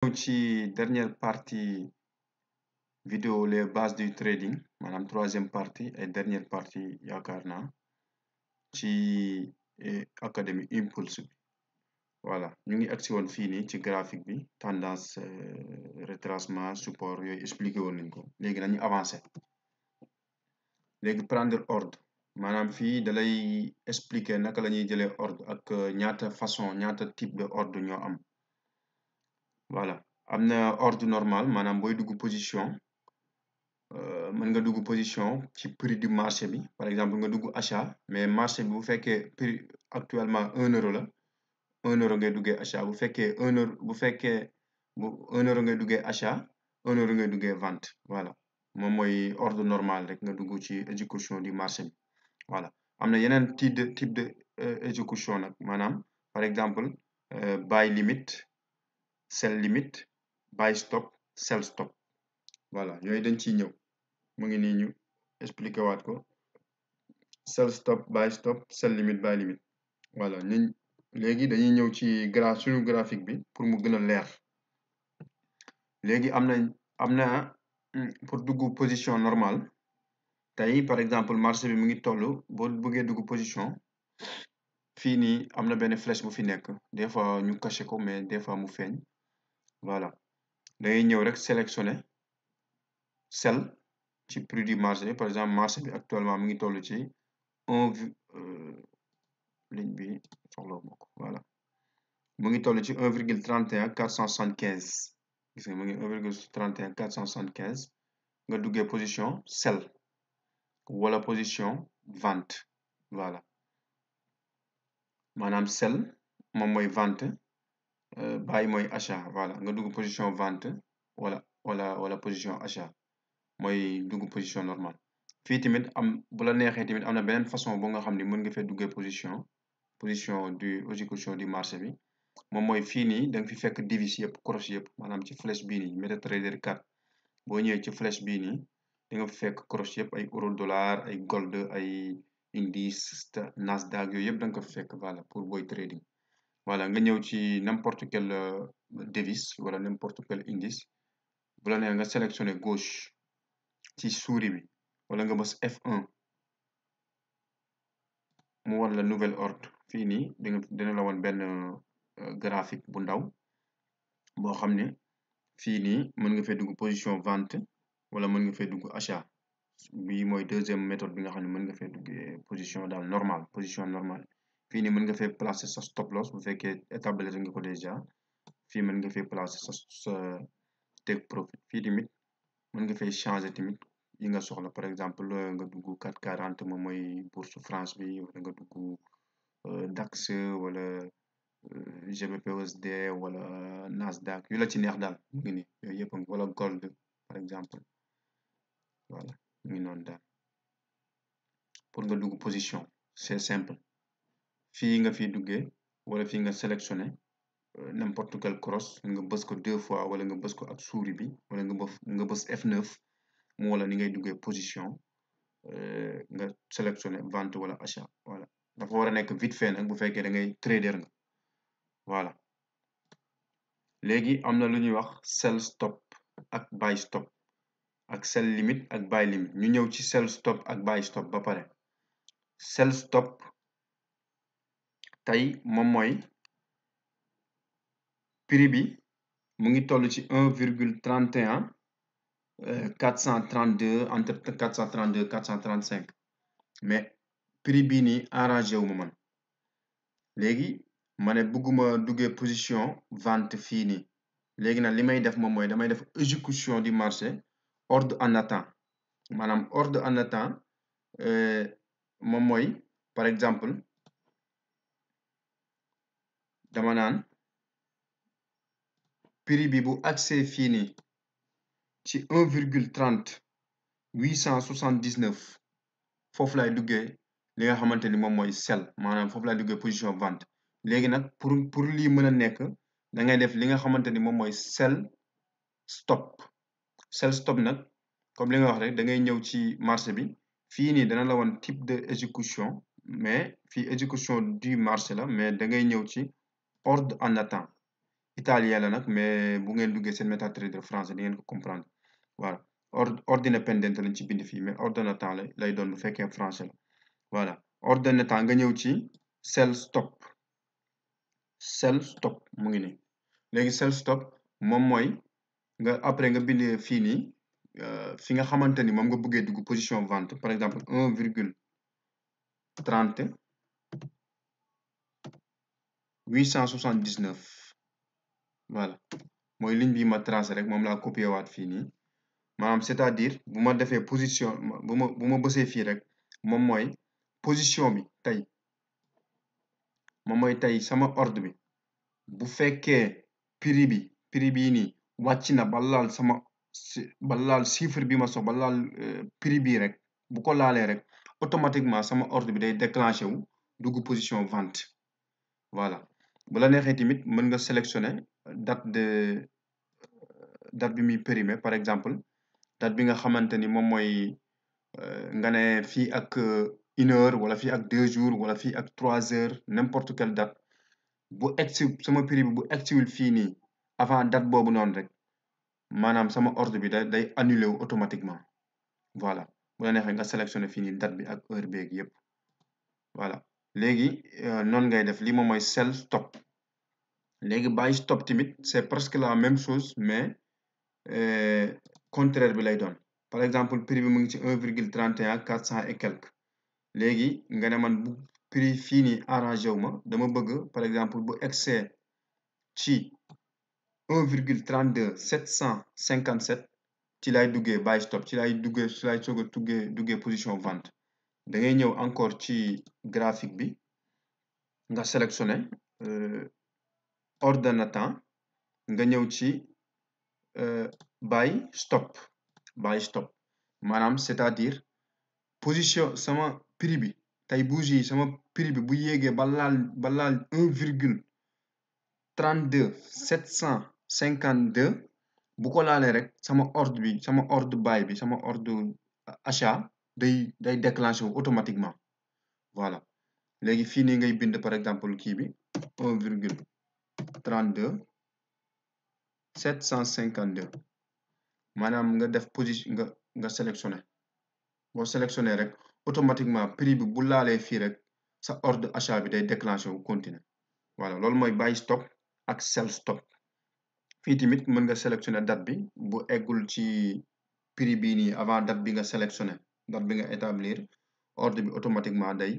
ci dernière partie vidéo les bases du trading maanaam troisième partie et dernière partie yaakaar naa ci académie Impulse bi voilà ñu ngi agsi woon fii nii ci graphique bi tendance retracement support yooyu expliqué woon nañ ko léegi nañu avancé léegi prendre ordre maanaam fii dalay expliquer naka la ñuy jëlee ordre ak ñaata façon ñaata type de ordre ñoo am voilà am na ordre normal maanaam booy dugg position mën nga dugg position ci prix du marché bi par exemple nga dugg achat mais marché bi bu fekkee prix actuellement 1 euro la 1 euro ngay duggee achat bu fekkee 1 euro bu fekkee bu 1 euro ngay duggee achat 1 euro ngay duggee vente voilà moom mooy ordre normal rek nga dugg ci exécution du marché bi voilà am na yeneen type de exécution nag maanaam par exemple buy limit sell limit buy stop sell stop voilà yooyu dañ ciy ñëw mu ngi nii ñu expliqué waat ko sell stop buy stop sell limit buy limit voilà ñun léegi dañuy ñëw ci suñu graphique bi pour mu gën a leer léegi am na pour dugg position normale tey par exemple marché bi mu ngi toll boo bëggee dugg position fii nii am na benn flèche bu fi nekk des fois ñu caché ko mais des fois mu feeñ voilà dangay ñëw rek sélectionner sell ci prix du marché par exemple marché bi actuellement mu ngi toll ci ligne bi soxla ma ko voilà mu ngi toll ci 1,31475 gis nga mu ngi 1,31475 nga duggee position sell wala position vente voilà maanaam sell moom mooy vente buy mooy achat voilà nga dugg position vente wala position achat mooy dugg position normale fii tamit bu la neexee tamit am na beneen façon bu nga xam ni mën nga fee duggee position du exécution du marché bi moom mooy fii nii da nga fi fekk divis yëpp cross yëpp maanaam ci flèche bii nii MetaTrader 4 boo ñëwee ci flèche bii nii da nga fi fekk cross yëpp ay euro dollar ay gold ay indice Nasdaq yooyu yëpp da nga ko fi fekk voilà pour booy trading voilà nga ñëw ci n'importe quelle devise wala n'importe quel indice bu la neex nga sélectionné gauche ci souris bi wala nga bës F1 mu war la nouvel ordre fii nii dina la woon benn graphique bu ndaw boo xam ne fii nii mën nga fee dugg position vente wala mën nga fee dugg achat bii mooy deuxième méthode bi nga xam ne mën nga fee duggee position daal normal position normale fii nii mën nga fee placer sa stop loss bu fekkee établir nga ko déjà fii mën nga fee placer sa take profit fii tamit mën nga fay changer tamit yi nga soxla par exemple nga dugg 440 moom mooy bourse France bi wala nga dugg DAX wala GBP/USD wala Nasdaq yu la ci neex daal mu ngi nii yooyu yëpp wala gold par exemple voilà mu ngi noonu daal pour nga dugg position c'est simple fii nga fi duggee wala fii nga sélectionné n'importe quel cross nga bës ko 2 fois wala nga bës ko ak souris bi wala nga bës F9 mu wala ni ngay duggee position nga sélectionné vente wala achat voilà dafa war a nekk vite fait nag bu fekkee da ngay trader nga voilà léegi am na lu ñuy wax sell stop ak buy stop ak sell limit ak buy limit ñu ñëw ci sell stop ak buy stop ba pare sell stop tey moom mooy prix bi mu ngi toll ci 1,31 432 entre 432 435 mais prix bii nii arrangé wu ma man léegi ma ne bëgguma duggee position vente fii nii léegi nag li may def moom mooy damay def exécution du marché ordre en attend maanaam ordre en attend moom mooy par exemple dama naan prix bi bu accès fii nii ci 1,30 879 foofu lay duggee li nga xamante ni moom mooy sell maanaam foofu lay duggee position vente léegi nag pour lii mën a nekk da ngay def li nga xamante ni moom mooy sell stop nag comme li nga wax rek da ngay ñëw ci marché bi fii nii dana la woon type de exécution mais fii exécution du marché la mais da ngay ñëw ci ordre en attend italien la nag mais bu ngeen duggee seen MetaTrader français di ngeen ko comprendre voilà ordre indépendant lañ ci bind fii mais ordre de temps lay doon bu fekkee français la voilà ordre de temps nga ñëw ci sell stop mu ngi nii léegi sell stop moom mooy nga après nga bind fii nii fi nga xamante ni moom nga bëggee dugg position vente par exemple 1,30 879 voilà mooy ligne bi ma tracé rek moom laa copié waat fii nii maanaam c'est-à-dire bu ma defee position bu ma bësee fii rek moom mooy position bi tey moom mooy tey sama ordre bi bu fekkee prix bii nii wàcc na ba laal chiffre bi ma sox ba laal prix bii rek bu ko laalee rek automatiquement sama ordre bi day déclenché wu dugg position vente voilà bu la neexee tamit mën nga sélectionner date bi muy périmé par exemple date bi nga xamante ni moom mooy nga ne fii ak 1 heure wala fii ak 2 jours wala fii ak 3 heures n'importe quelle date bu egsi sama prix bi bu egsiwul fii nii avant date boobu noonu rek maanaam sama ordre bi day annulé wu automatiquement voilà bu la neexee nga sélectionné fii nii date bi ak heure beeg yëpp voilà léegi noonu ngay def lii moom mooy sell stop léegi buy stop tamit c'est presque la même chose mais contraire bi lay doon par exemple prix bi mu ngi ci 1,31 400 et quelque léegi nga ne man bu prix fii nii arrangé wu ma dama bëgg par exemple bu excès ci 1,32 757 ci lay duggee buy stop ci lay soog a duggee position vente da ngay ñëw encore ci graphique bi nga sélectionné ordre de temps nga ñëw ci buy stop maanaam c'est-à-dire position sama prix bi tey bougie yi sama prix bi bu yéegee ba laal 1,32 752 bu ko laalee rek sama ordre buy bi sama ordre achat day déclenché wu automatiquement voilà léegi fii nii ngay bind par exemple kii bi 1,32 752 maanaam nga def position nga sélectionné boo sélectionné rek automatiquement prix bi bu laalee fii rek sa ordre achat bi day déclenché wu continuer voilà loolu mooy buy stop ak sell stop fii tamit mën nga sélectionné date bi bu eggul ci prix bii nii avant date bi nga sélectionné date bi nga établir ordre bi automatiquement day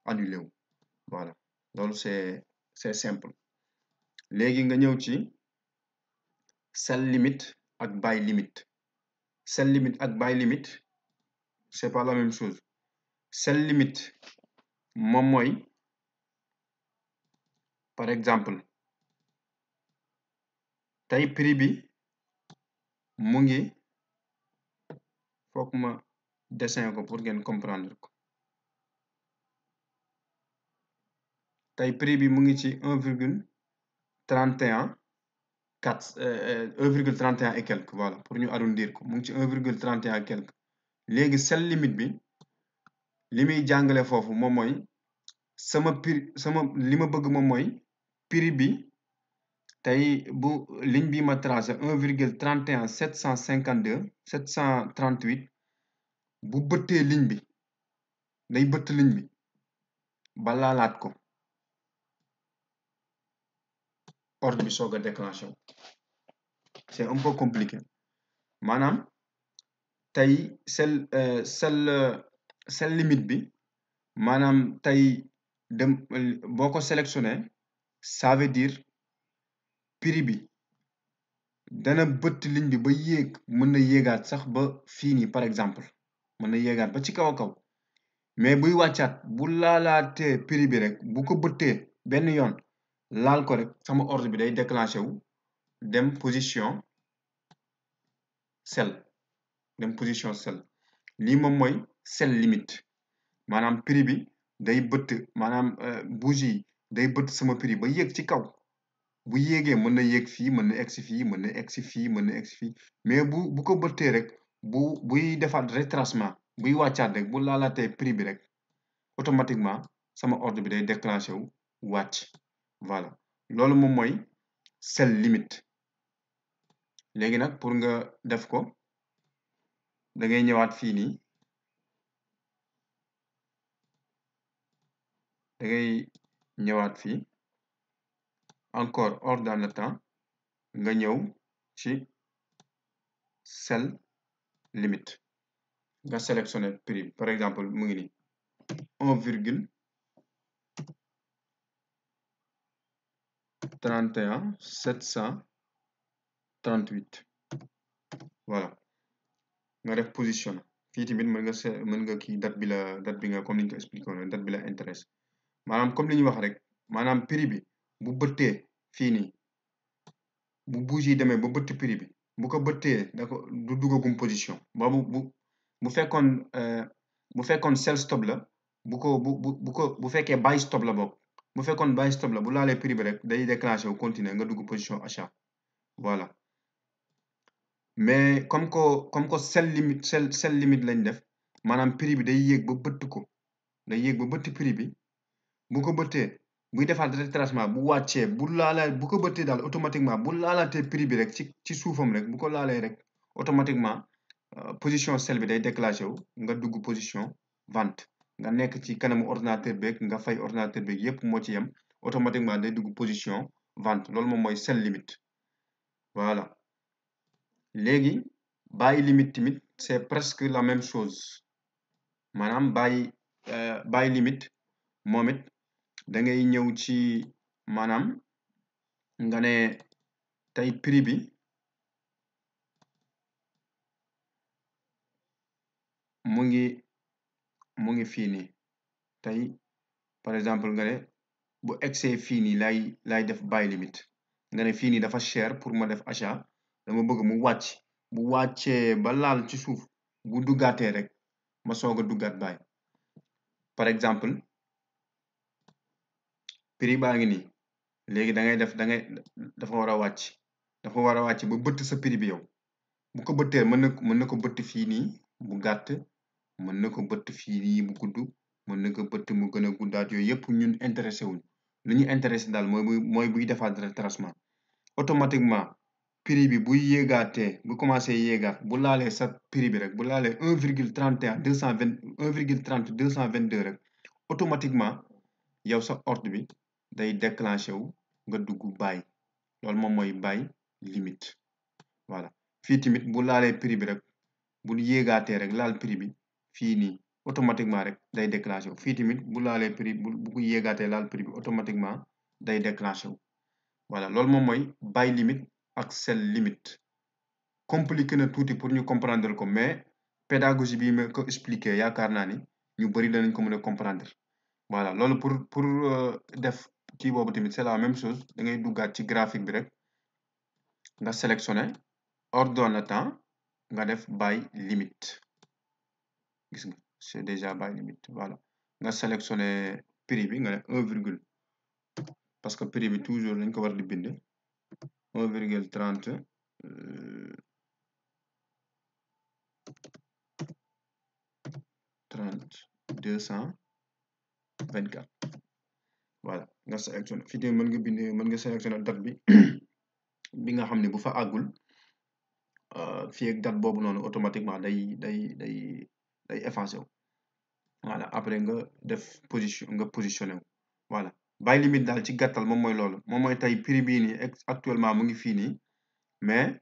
annulé wu voilà loolu c'est simple léegi nga ñëw ci sell limit ak buy limit sell limit ak buy limit c'est pas la même chose sell limit moom mooy par exemple tey prix bi mu ngi foog ma dessin ko pour ngeen comprendre ko tey prix bi mu ngi ci 1,31 et quelque voilà pour ñu arrondir ko mu ngi ci 1,31 et quelque léegi sell limite bi li muy jàngale foofu moom mooy li ma bëgg moom mooy prix bi tey bu ligne bi ma tracé 1,31 752 738 bu bëttee ligne bi day bëtt ligne bi ba laalaat ko ordre bi soog a déclenché wu c'est un peu compliqué maanaam tey sell limite bi maanaam tey boo ko sélectionné ça veut dire prix bi dana bëtt ligne bi ba yéeg mën na yéegaat sax ba fii nii par exemple mën na yéegaat ba ci kaw a kaw mais buy wàccaat bu laalaatee prix bi rek bu ko bëttee benn yoon laal ko rek sama ordre bi day déclenché wu dem position sell lii moom mooy sell limite maanaam prix bi day bëtt maanaam bougie yi day bëtt sama prix ba yéeg ci kaw bu yéegee mën na yéeg fii mën na egsi fii mën na egsi fii mën na egsi fii mais bu ko bëttee rek buy defaat retracement buy wàccaat rek bu laalaatee prix bi rek automatiquement sama ordre bi day déclenché wu wàcc voilà loolu moom mooy sell limit léegi nag pour nga def ko da ngay ñëwaat fii nii da ngay ñëwaat fii encore hors dans le temps nga ñëw ci sell limit nga sélectionné prix par exemple mu ngi nii 1,31 738 voilà nga def position fii tamit mën nga kii date bi nga comme ni ñu ko expliqué woon date bi la intéresse maanaam comme li ñu wax rek maanaam prix bi bu bëttee fii nii bu bougie yi demee ba bëtt prix bi bu ko bëttee da ko du duggagum position boobu bu fekkoon sell stop la bu fekkee buy stop la bokk bu fekkoon buy stop la bu laalee prix bi rek day déclenché wu continuer nga dugg position achat voilà mais comme que sell limite lañ def maanaam prix bi day yéeg ba bëtt ko day yéeg ba bëtt prix bi bu ko bëttee buy defaat retracement bu wàccee bu ko bëttee daal automatiquement bu laalaatee prix bi rek ci suufam rek bu ko laalee rek automatiquement position sell bi day déclenché wu nga dugg position vente nga nekk ci kanamu ordinateur beeg nga fay ordinateur beeg yépp moo ci yem automatiquement day dugg position vente loolu moom mooy sell limite voilà léegi buy limite tamit c'est presque la même chose maanaam buy limite moom it da ngay ñëw ci maanaam nga ne tey prix bi mu ngi fii nii tey par exemple nga ne bu egsee fii nii lay def buy limite nga ne fii nii dafa cher pour ma def achat dama bëgg mu wàcc bu wàccee ba laal ci suuf bu duggaatee rek ma soog a duggaat buy par exemple prix baa ngi nii léegi dafa war a wàcc ba bëtt sa prix bi yow bu ko bëttee mën na ko bëtt fii nii bu gàtt mën na ko bëtt fii nii bu gudd mën na ko bëtt mu gën a guddaat yooyu yëpp ñun intéressé wuñ li ñu intéressé daal mooy buy defaat retracement automatiquement prix bi buy yéegaatee bu commencé yéegaat bu laalee sa prix bi rek bu laalee 1,30 222 rek automatiquement yow sa ordre bi day déclenché wu nga dugg buy loolu moom mooy buy limite voilà fii tamit bu laalee prix bi rek bu yéegaatee rek laal prix bi fii nii automatiquement rek day déclenché wu fii tamit bu laalee prix bu ko yéegaatee laal prix bi automatiquement day déclenché wu voilà loolu moom mooy buy limite ak sell limite compliqué na tuuti pour ñu comprendre ko mais pédagogie bi ma ko expliqué yaakaar naa ni ñu bari danañ ko mën a comprendre voilà loolu pour def kii boobu tamit c'est la même chose da ngay duggaat ci graphique bi rek nga sélectionné ordonne le temps nga def buy limite gis nga c'est déjà buy limite voilà nga sélectionné prix bi nga ne 1 virgule parce que prix bi toujours dañ ko war di bind 1,30 224 voilà nga sélectionné fii tamit mën nga sélectionné date bi bi nga xam ne bu fa àggul fii ak date boobu noonu automatiquement day effacé wu voilà après nga def positionné wu voilà buy limite daal ci gàttal moom mooy loolu moom mooy tey prix bii nii actuellement mu ngi fii nii mais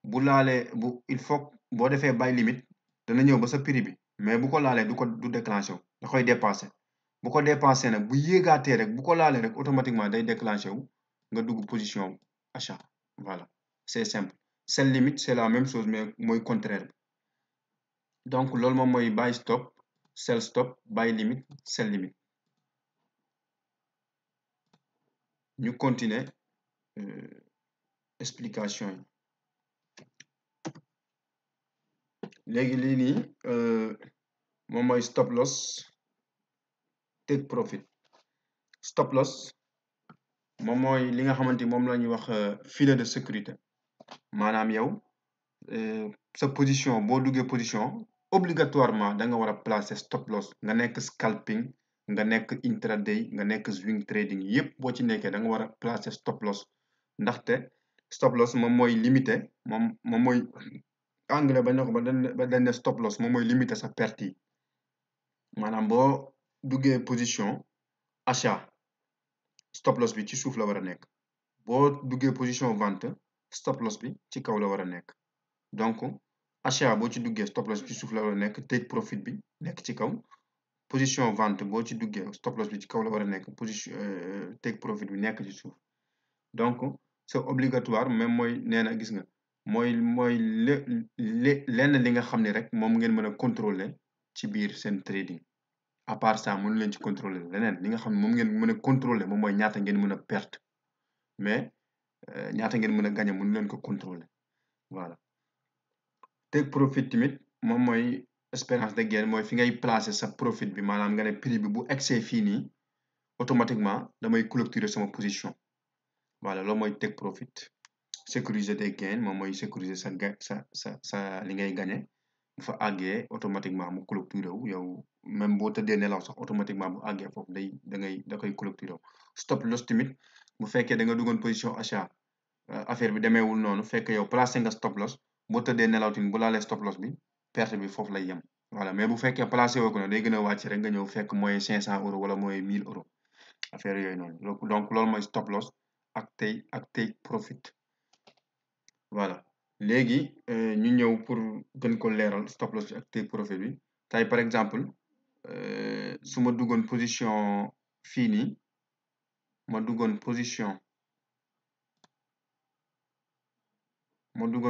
bu laalee il faut boo defee buy limite dana ñëw ba sa prix bi mais bu ko laalee du déclenché wu da koy dépassé bu ko dépassé nag bu yéegaatee rek bu ko laalee rek automatiquement day déclenché wu nga dugg position achat voilà c'est simple sell limite c'est la même chose mais mooy contraire bi donc loolu moom mooy buy stop sell stop buy limite sell limite ñu continuer explication yi léegi lii nii moom mooy stop loss take profit stop loss moom mooy li nga xamante ni moom la ñuy wax filet de sécurité maanaam yow sa position boo duggee position obligatoirement da nga war a placer stop loss nga nekk scalping nga nekk intraday nga nekk swing trading yépp boo ci nekkee da nga war a placer stop loss ndaxte stop loss moom mooy limiter moom mooy anglais ba ne ko ba dañ ne stop loss moom mooy limiter sa perte yi maanaam boo duggee position achat stop loss bi ci suuf la war a nekk boo duggee position vente stop loss bi ci kaw la war a nekk donc achat boo ci duggee stop loss bi ci suuf la war a nekk take profit bi nekk ci kaw position vente boo ci duggee stop loss bi ci kaw la war a nekk position take profit bi nekk ci suuf donc c'est obligatoire même mooy nee na gis nga mooy lenn li nga xam ne rek moom ngeen mën a contrôler ci biir seen trading à part ça mënu leen ci contrôler leneen li nga xam ne moom ngeen mën a contrôler moom mooy ñaata ngeen mën a perte mais ñaata ngeen mën a gagner mënu leen ko contrôler voilà take profit tamit moom mooy espérance de gain mooy fi ngay placer sa profit bi maanaam nga ne prix bi bu excès fii nii automatiquement damay clôturer sama position voilà loolu mooy take profit sécuriser des gains moom mooy sécuriser sa li ngay gagner bu fa àggee automatiquement mu clôturer wu yow même boo tëddee nelaw sax automatiquement bu àggee foofu da koy clôturer wu stop loss tamit bu fekkee da nga duggoon position achat affaire bi demeewul noonu fekk yow placé nga stop loss boo tëddee nelaw tamit bu laalee stop loss bi perte bi foofu lay yem voilà mais bu fekkee placé woo ko ne day gën a wàcc rek nga ñëw fekk mooy 500 euros wala mooy 1000 euros affaire yooyu noonu donc loolu mooy stop loss ak take profit voilà léegi ñu ñëw pour gën ko leeral stop loss bi ak take profit bi tey par exemple su ma duggoon position fii nii ma duggoon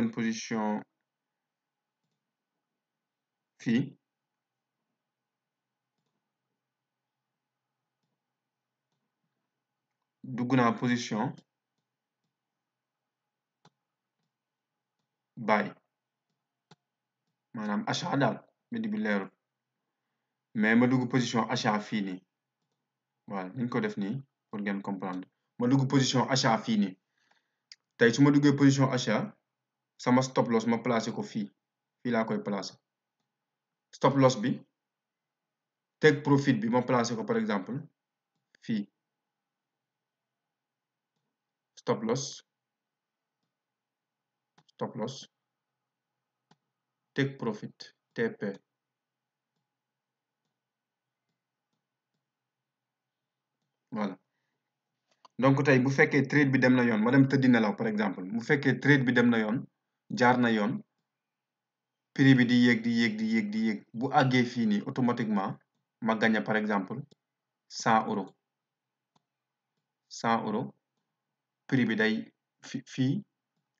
position fii dugg naa position buy maanaam achat daal bindi bi leerul mais ma dugg position achat fii nii voilà ni ñu ko def nii pour ngeen comprendre ma dugg position achat fii nii tey su ma duggee position achat sama stop loss ma placé ko fii laa koy placé stop loss bi take profit bi ma placé ko par exemple fii stop loss take profit TP voilà donc tey bu fekkee trade bi dem na yoon ma dem tëddi nelaw par exemple bu fekkee trade bi dem na yoon jaar na yoon prix bi di yéeg di yéeg bu àggee fii nii automatiquement ma gagné par exemple 100 euros prix bi day fii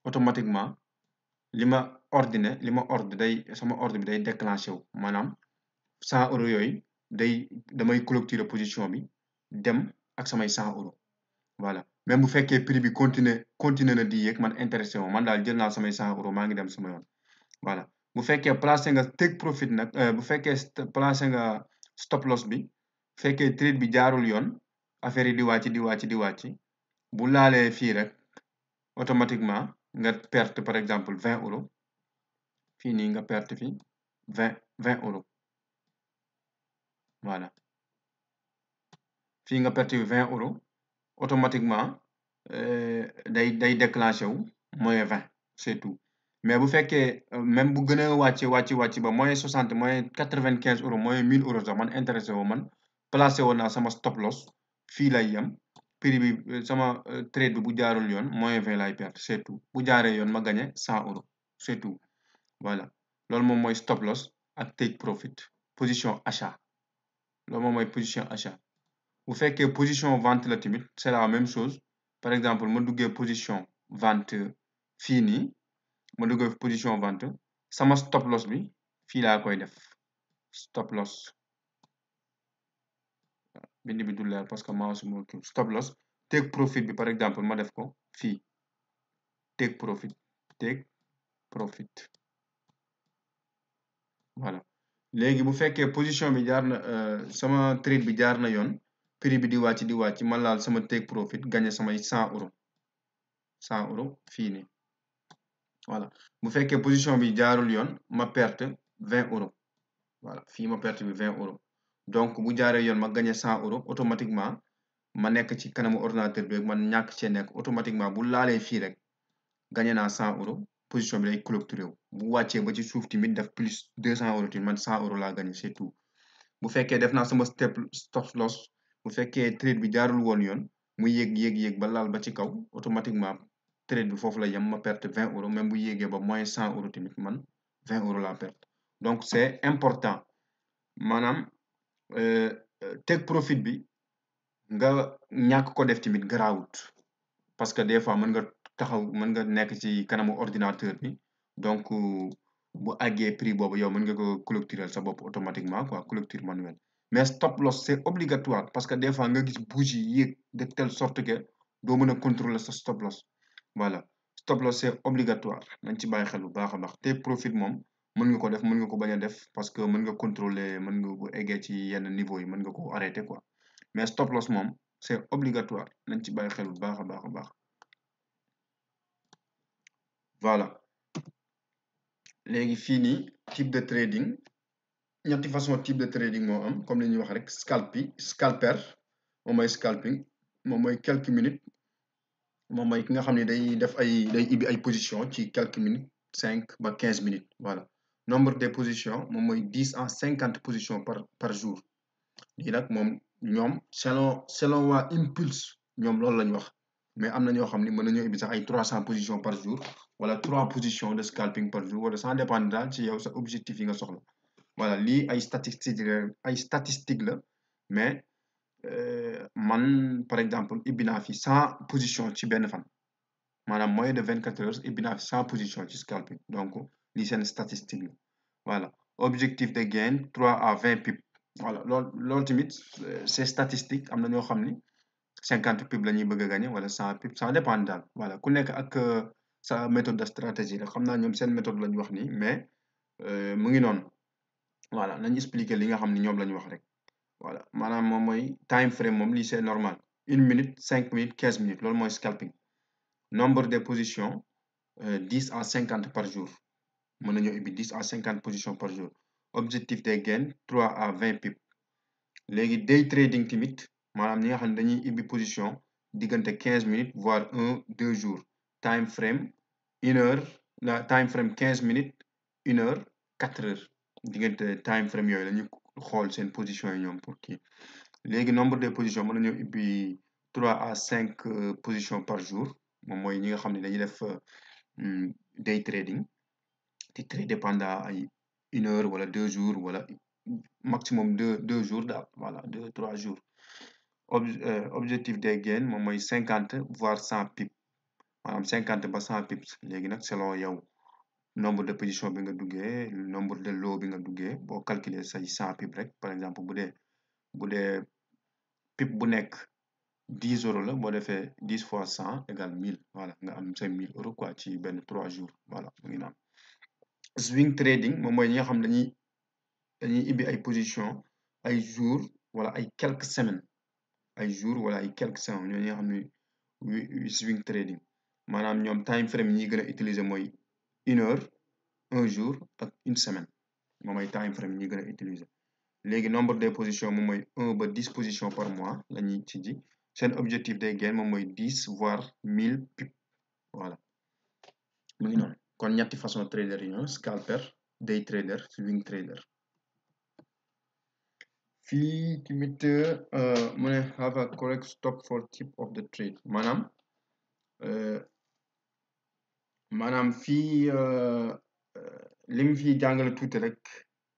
automatiquement sama ordre bi day déclenché wu maanaam 100 euros yooyu damay clôturer position bi dem ak samay 100 euros voilà même bu fekkee prix bi continuer na di yéeg man intéressé wu man daal jël naa samay 100 euros maa ngi dem sama yoon voilà bu fekkee placé nga take profit nag bu fekkee placé nga stop loss bi bu fekkee trade bi jaarul yoon affaire yi di wàcc bu laalee fii rek automatiquement nga perte par exemple 20 euros fii nii nga perte fii 20 euros voilà fii nga perte 20 euros automatiquement day déclenché wu moins 20 c'est tout mais bu fekkee même bu gën a wàcc ba moins 60 moins 95 euros moins 1000 euros sax man intéressé wu man placé woon naa sama stop loss fii lay yem prix bi sama trade bi bu jaarul yoon moins 20 lay perte c'est tout bu jaaree yoon ma gagné 100 euros c'est tout voilà loolu moom mooy stop loss ak take profit position achat loolu moom mooy position achat bu fekkee position vente la tamit c'est la même chose par exemple ma duggee position vente fii nii ma duggee position vente sama stop loss bi fii laa koy def stop loss bind bi du leer parce que mouse moo kii stop loss take profit bi par exemple ma def ko fii take profit voilà léegi bu fekkee position bi jaar na sama trade bi jaar na yoon prix bi di wàcc ma laal sama take profit gagné samay 100 euros 100 euros fii nii voilà bu fekkee position bi jaarul yoon ma perte 20 euros voilà fii ma perte bi 20 euros donc bu jaaree yoon ma gagné 100 euros automatiquement ma nekk ci kanamu ordinateur bi man ñàkk cee nekk automatiquement bu laalee fii rek gagné naa 100 € position bi day clôturé wu bu wàccee ba ci suuf tamit def plus 200 € tamit man 100 € laa gagné c'est tout bu fekkee def naa sama stop loss bu fekkee trade bi jaarul woon yoon mu yéeg ba laal ba ci kaw automatiquement trade bi foofu la yem ma perte 20 € même bu yéegee ba moins 100 € tamit man 20 € laa perte donc c'est important maanaam take profit bi nga ñàkk ko def tamit garaawut parce que des fois mën nga nekk ci kanamu ordinateur bi donc bu àggee prix boobu yow mën nga ko clôturer sa bopp automatiquement quoi clôture manuelle mais stop loss c'est obligatoire parce que des fois nga gis bougie yi yéeg de telle sorte que doo mën a contrôler sa stop loss voilà stop loss c'est obligatoire nañ ci bàyyi xel bu baax a baax te profit moom mën nga ko def mën nga ko bañ a def parce que mën nga contrôler mën nga bu eggee ci yenn niveau yi mën nga ko arrêter quoi mais stop loss moom c'est obligatoire nañ ci bàyyi xel bu baax a baax a baax voilà léegi fii nii type de trading ñetti façon type de trading moo am comme li ñuy wax rek scalper moom mooy scalping moom mooy quelques minutes moom mooy ki nga xam ne day ibbi ay position ci quelques minutes 5 ba 15 minutes voilà nombre des positions moom mooy 10 à 50 positions par jour lii nag moom ñoom selon waa impulse ñoom loolu lañ wax mais am na ñoo xam ne mën nañoo ibbi sax ay 300 positions par jour wala 3 positions de scalping par jour wala ça dépend daal ci yow sa objectif yi nga soxla voilà lii ay statistiques la mais man par exemple ibbi naa fi 100 positions ci benn fan maanaam moins de 24 heures ibbi naa fi 100 positions ci scalping donc lii seen statistique la voilà objectif de gain 3 à 20 pips voilà loolu tamit c'est statistique am na ñoo xam ni 50 pips la ñuy bëgg a gagner wala 100 pips ça dépend daal voilà ku nekk ak sa méthode de stratégie rek xam naa ñoom seen méthode lañ wax nii mais mu ngi noonu voilà nañ expliquer li nga xam ni ñoom la ñu wax rek voilà maanaam moom mooy time frame moom lii c'est normal 1 minute 5 minutes 15 minutes loolu mooy scalping nombre de positions 10 à 50 par jour mën nañoo ubbi 10 à 50 positions par jour objectif des gains 3 à 20 pips léegi day trading tamit maanaam ñi nga xam ne dañuy ubbi position diggante 15 minutes voire 2 jours time frame 1 heure la time frame 15 minutes 1 heure 4 heures diggante time frame yooyu la ñu xool seen position yi ñoom pour kii léegi nombre de positions mën nañoo ubbi 3 à 5 positions par jour moom mooy ñi nga xam ne dañuy def day trading di trader pendant ay 1 heure wala 2 jours wala maximum 2 jours daal voilà 2-3 jours objectif des gains moom mooy 50 voire 100 pips maanaam 50 ba 100 pips léegi nag selon yow nombre de position bi nga duggee nombre de lot bi nga duggee boo calculer say 100 pips rek par exemple bu dee pip bu nekk 10 € la boo defee 10 fois 100 égale 1000 voilà nga am say 1000 € quoi ci benn 3 jours voilà mu ngi naan swing trading moom mooy ñi nga xam dañuy ibbi ay position ay jours wala ay quelques semaines ñoo ñi nga xam ne swing trading maanaam ñoom time frame yi ñuy gën a utiliser mooy 1 heure 1 jour ak 1 semaine moom ay time frame yi ñuy gën a utiliser léegi nombre de positions moom mooy 1 ba 10 positions par mois la ñuy ci ji seen objectif day gain moom mooy 10 voire 1000 pips voilà mu ngi noonu kon ñetti façon trader yi ñoo scalper day trader swing trader fii tamit mu ne have a correct stop for tip of the trade maanaam fii lim fi jàngale tuuti rek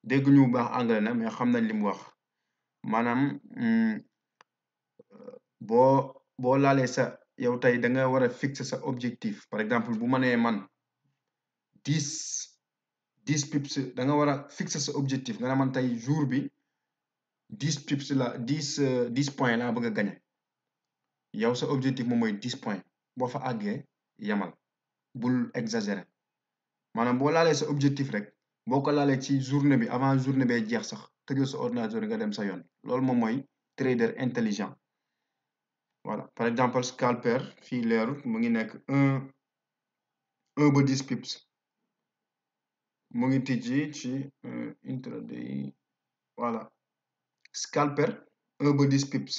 dégg ñu bu baax anglais na mais xam nañ li mu wax maanaam boo laalee sa yow tey da nga war a fixer sa objectif par exemple bu ma nee man 10 pips da nga war a fixer sa objectif nga ne man tey jour bi 10 pips la 10 points laa bëgg a gagner yow sa objectif moom mooy 10 points boo fa àggee yamal bul exagérer maanaam boo laalee sa objectif rek boo ko laalee ci journée bi avant journée bee jeex sax tëjal sa ordinateur nga dem sa yoon loolu moom mooy trader intelligent voilà par exemple scalper fii leerut mu ngi nekk 1 ba 10 pips mu ngi tijji ci intraday voilà scalper 1 ba 10 pips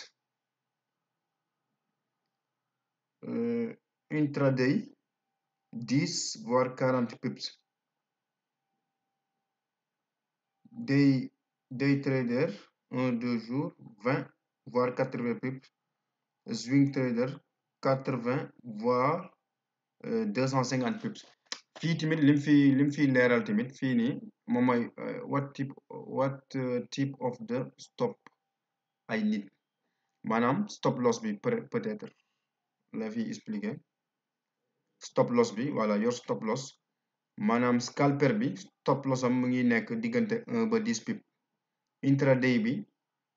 intraday 10 voire 40 pips, day trader 1-2 jours 20 voire 80 pips, swing trader 80 voire 250 pips. fii tamit lim fi leeral tamit fii nii moom mooy what type of the stop ay nit maanaam stop loss bi peut-être la fi expliquer stop loss bi voilà yor stop loss maanaam scalper bi stop loss am mu ngi nekk diggante 1 ba 10 pip, intraday bi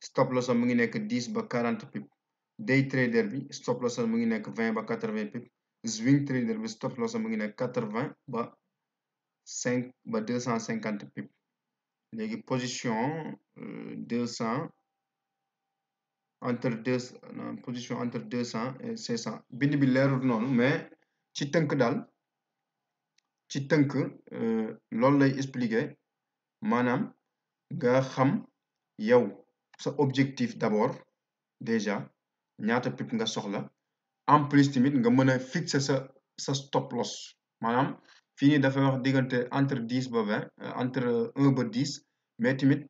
stop loss am mu ngi nekk 10 ba 40 pip, day trader bi stop loss am mu ngi nekk 20 ba 80 pip, swing trader bi stop loss am mu ngi nekk 80 ba 5 ba 250 pip. léegi position 200 position entre 200 et 500 bind bi leerul noonu mais ci tënk daal loolu lay expliquer maanaam nga xam yow sa objectif d'abord déjà ñaata pip nga soxla en plus tamit nga mën a fixer sa stop loss maanaam fii nii dafay wax diggante entre 10 ba 20 entre 1 ba 10 mais tamit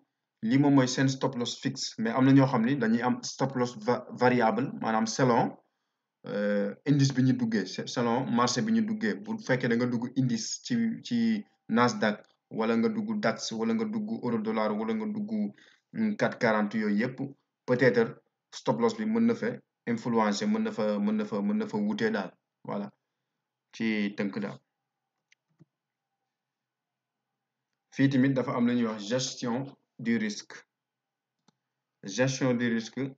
lii moom mooy seen stop loss fixe mais am na ñoo xam ni dañuy am stop loss variable maanaam selon indice bi ñu duggee selon marché bi ñu duggee bu fekkee da nga dugg indice ci Nasdaq wala nga dugg DAX wala nga dugg euro dollar wala nga dugg 440 yooyu yëpp peut-être stop loss bi mën na fa influencer mën na fa wutee daal voilà ci tënk daal fii tamit dafa am lu ñuy wax gestion du risque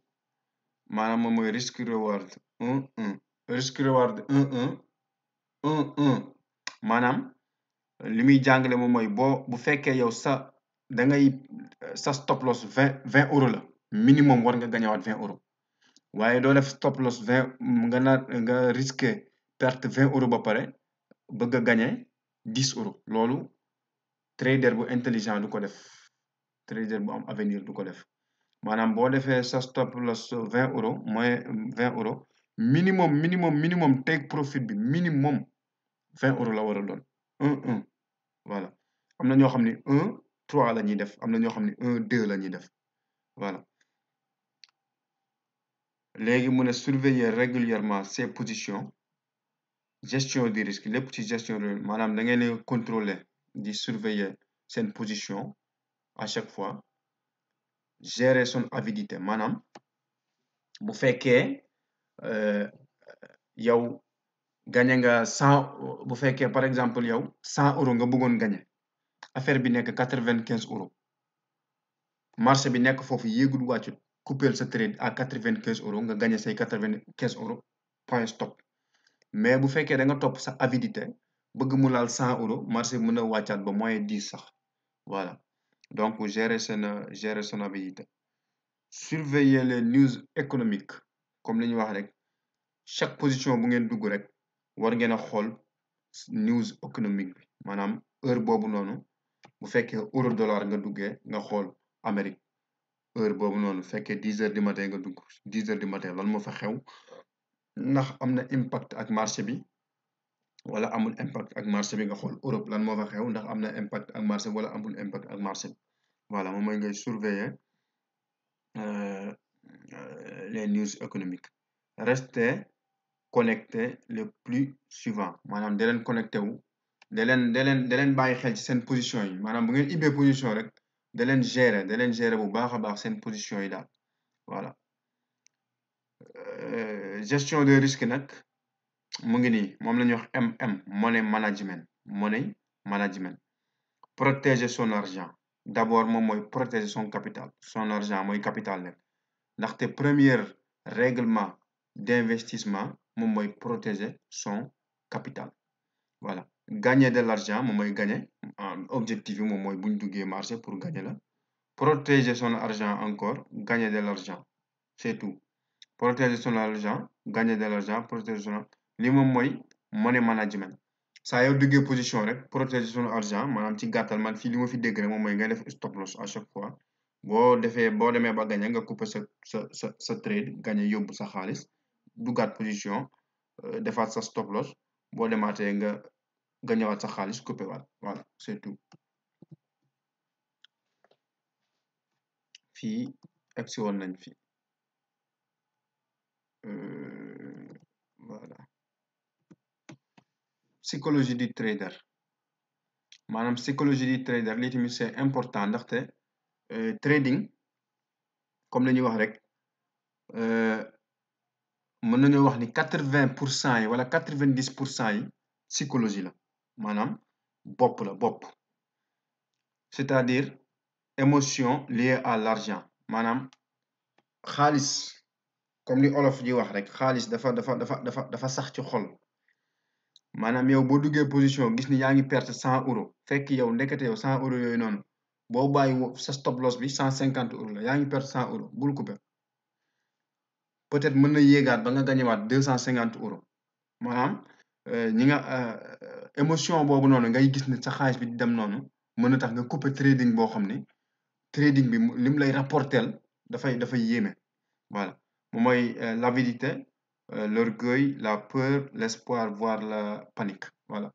maanaam moom mooy risque reward 1-1 risque reward 1-1 maanaam li muy jàngale moom mooy bu fekkee yow sa stop loss 20 euros la minimum war nga gañewaat 20 euros waaye doo def stop loss 20 nga risqué perte 20 euros ba pare bëgg a gagné 10 euros loolu trader bu intelligent du ko def trader bu am avenir du ko def maanaam boo defee sa stop loss 20 euros mooy 20 euros minimum take profit bi minimum 20 euros la war a doon 1-1 voilà am na ñoo xam ne 1-3 la ñuy def am na ñoo xam ne 1-2 la ñuy def voilà léegi mu ne surveiller régulièrement ses positions gestion du risque lépp ci gestion de maanaam da ngeen di contrôler di surveiller seen position à chaque fois gérer son avidité maanaam bu fekkee yow gagné nga 100 bu fekkee par exemple yow 100 euros nga bëggoon gagné affaire bi nekk 95 euros marché bi nekk foofu yéegul wàccut couper sa trade à 95 euros nga gagné say 95 euros point stop mais bu fekkee da nga topp sa avidité bëgg mu laal 100 euros marché bi mën a wàccaat ba moins 10 sax voilà donc gérer son avidité surveiller les news économiques comme li ñuy wax rek chaque position bu ngeen dugg rek war ngeen a xool news économique bi maanaam heure boobu noonu bu fekkee euro dollar nga duggee nga xool Amérique heure boobu noonu fekkee 10 heures du matin nga dugg 10 heures du matin lan moo fa xew ndax am na impact ak marché bi wala amul impact ak marché bi nga xool Europe lan moo fa xew ndax am na impact ak marché bi wala amul impact ak marché bi voilà moom mooy ngay surveiller les news économiques rester connecté le plus souvent maanaam da leen connecté wu da leen bàyyi xel ci seen position yi maanaam bu ngeen ibbee position rek da leen gérer bu baax a baax seen position yi daal voilà gestion de risque nag mu ngi nii moom la ñuy wax money management protéger son argent d'abord moom mooy protéger son capital son argent mooy capital nekk ndaxte premier règlement d'investissement moom mooy protéger son capital voilà gagner de l'argent moom mooy gagner objectif bi moom mooy bu ñu duggee marché pour gagner la protéger son argent encore gagner de l'argent c'est tout protéger son argent gagner de l'argent protéger son li moom mooy money management saa yow duggee position rek protéger son argent maanaam ci gàttal man fii li ma fi dégg rek moom mooy ngay def stop loss à chaque fois boo demee ba gagné nga couper sa trade gagné yóbbu sa xaalis duggaat position defaat sa stop loss boo demaatee nga ñëwaat sa xaalis coupé waat voilà c'est tout fii egsi woon nañ fi voilà psychologie du trader maanaam psychologie du trader lii tamit c'est important ndaxte trading comme la ñuy wax rek mën nañoo wax ni 80% yi wala 90% yi psychologie la maanaam bopp la bopp c'est-à-dire émotion liée à l'argent maanaam xaalis comme li olof di wax rek xaalis dafa sax ci xol maanaam yow boo duggee position gis ni yaa ngi perte 100 € fekk yow ndekete yow 100 € yooyu noonu boo bàyyi sa stop loss bi 150 € la yaa ngi perte 100 € bul coupé peut-être mën na yéegaat ba nga gañewaat 250 € maanaam ñi nga émotion boobu noonu ngay gis ne sa xaalis bi di dem noonu mën na tax nga coupé trading boo xam ne trading bi lim lay rapporteel dafay yéeme voilà moom mooy l'avidité l'orgueil la peur l'espoir voire la panique voilà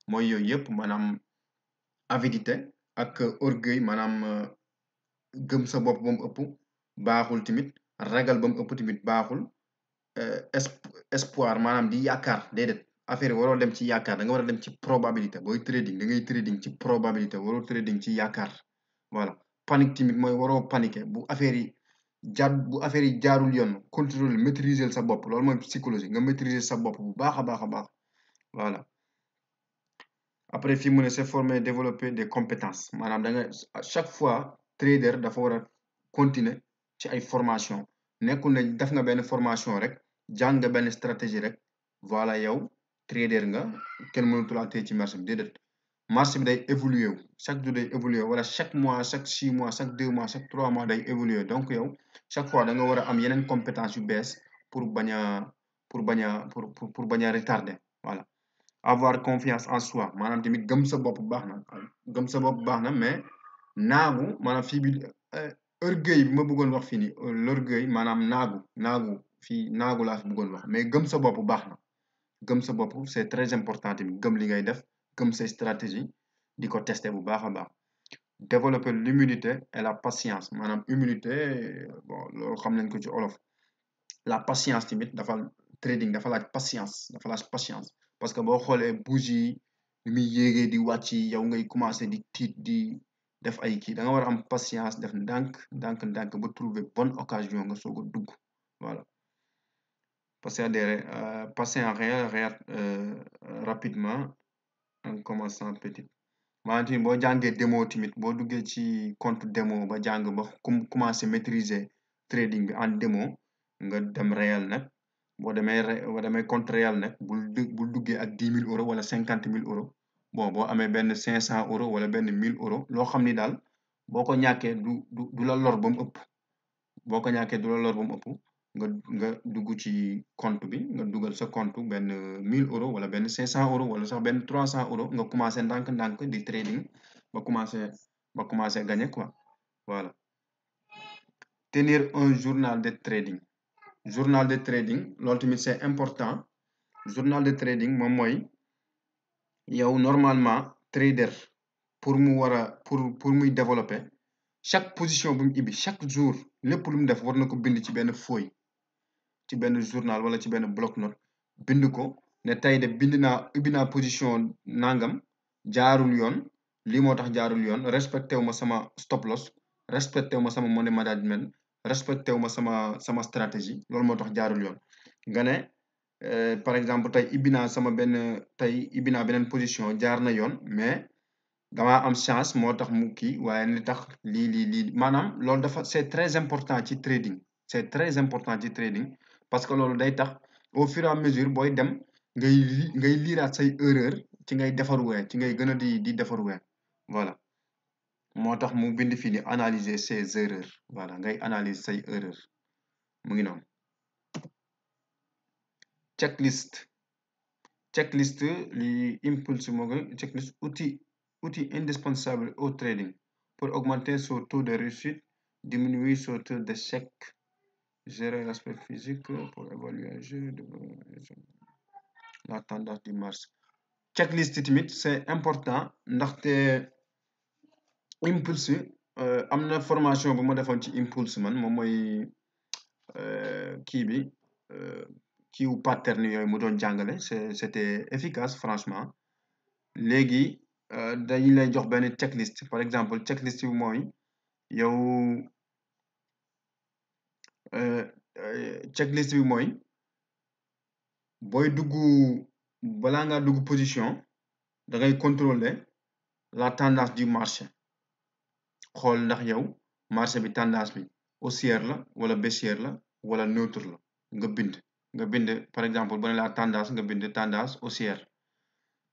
mooy yooyu yëpp maanaam avidité ak orgueil maanaam gëm sa bopp ba mu ëpp baaxul tamit ragal ba mu ëpp tamit baaxul espoir maanaam di yaakaar déedéet affaire yi waroo dem ci yaakaar da nga war a dem ci probabilité booy trading da ngay trading ci probabilité waroo trading ci yaakaar voilà panique tamit mooy waroo paniquer bu affaire yi jaarul yoon contrôle maîtriser sa bopp loolu mooy psychologie nga maîtriser sa bopp bu baax a baax a baax voilà après fii mu ne c'est former développer des compétences maanaam da nga à chaque fois trader dafa war a continuer ci ay formation nekkul ne def nga benn formation rek jàng nga benn stratégie rek voilà yow trader nga kenn mënatu laa téye ci marché bi déedéet marché bi day évoluer wu chaque jour day évoluer wala chaque mois chaque 6 mois chaque 2 mois chaque 3 mois day évoluer donc yow chaque fois da nga war a am yeneen compétence yu bees pour bañ a pour bañ a retarder voilà avoir confiance en soi maanaam tamit gëm sa bopp baax na gëm sa bopp baax na mais naagu maanaam fii bi orgueil bi ma bëggoon wax fii nii l'orgueil maanaam naagu fii naagu laa fi bëggoon wax mais gëm sa bopp baax na gëm sa bopp c'est très important tamit gëm li ngay def gëm say stratégie di ko tester bu baax a baax développer l'humilité et la patience maanaam humilité bon loolu xam nañ ko ci olof la patience tamit trading dafa laaj patience parce que boo xoolee bougie yi ni muy yéegee di wàcc yow ngay commencer di tiit di def ay kii da nga war a am patience def ndànk ba trouver bonne occasion nga soog a dugg voilà passer rapidement en commençant petit maanaam tamit boo jàngee démo tamit boo duggee ci compte démo ba jàng ba commencer maîtriser trading bi en démo nga dem réel nag boo demee compte réel nag bul duggee ak 10 000 € wala 50 000 € bon boo amee benn 500 € wala benn 1000 € loo xam ni daal boo ko ñàkkee du la lor ba mu ëpp boo ko ñàkkee du la lor ba mu ëpp nga dugg ci compte bi nga dugal sa compte benn 1000 € wala benn 500 € wala sax benn 300 € nga commencé ndànk di trading ba commencé gagner quoi voilà tenir un journal de trading loolu tamit c'est important journal de trading moom mooy yow normalement trader pour muy développer chaque position bu mu ibbi chaque jour lépp lu mu def war na ko bind ci benn feuille ci benn journal wala ci benn bloc-notes bind ko ne tey de ubbi naa position nangam jaarul yoon lii moo tax jaarul yoon respecté wu ma sama stop loss respecté wu ma sama money management respecté wu ma sama stratégie loolu moo tax jaarul yoon nga ne par exemple tey ibbi naa beneen position jaar na yoon mais damaa am chance moo tax mu kii waaye li tax lii maanaam loolu c'est très important ci trading c'est très important ci trading parce que loolu day tax au fur et à mesure booy dem ngay liiraat say erreur ci ngay defaruwee ci ngay gën a di defaruwee voilà moo tax mu bind fii ni analyser ses erreurs voilà ngay analyser say erreur mu ngi noonu checklist li impulse moo koy checklist outil indispensable au trading pour augmenter son taux de réussite diminuer son taux d'échec gérer l'aspect physique pour évaluer un jeu la tendance du marché checklist tamit c'est important ndaxte impulse am na formation bu ma defoon ci impulse man moom mooy kii bi kiiwu pattern yooyu mu doon jàngale c'était efficace franchement léegi dañu lay jox benn checklist par exemple checklist bi mooy yow checklist bi mooy booy dugg balaa ngaa dugg position da ngay contrôler la tendance du marché xool ndax yow marché bi tendance bi haussière la wala baissière la wala neutre la nga bind par exemple bu ne la tendance nga bind tendance haussière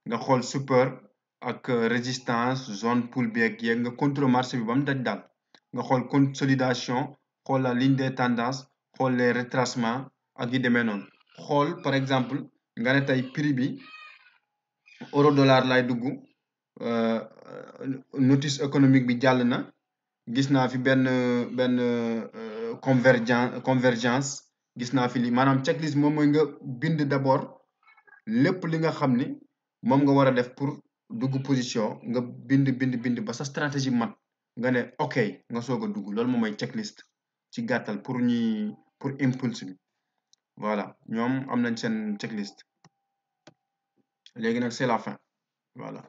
nga xool support ak résistance zone pullback yeeg nga contrôler marché bi ba mu daj daal nga xool consolidation xool la ligne des tendances xool les retracements ak yi demee noonu xool par exemple nga ne tey prix bi euro dollar lay dugg notice économique bi jàll na gis naa fi benn convergence gis naa fi li maanaam checklist moom mooy nga bind d'abord lépp li nga xam ni moom nga war a def pour dugg position nga bind ba sa stratégie mat nga ne ok nga soog a dugg loolu moom mooy checklist ci gàttal pour impulse bi voilà ñoom am nañ seen checklist léegi nag c'est la fin voilà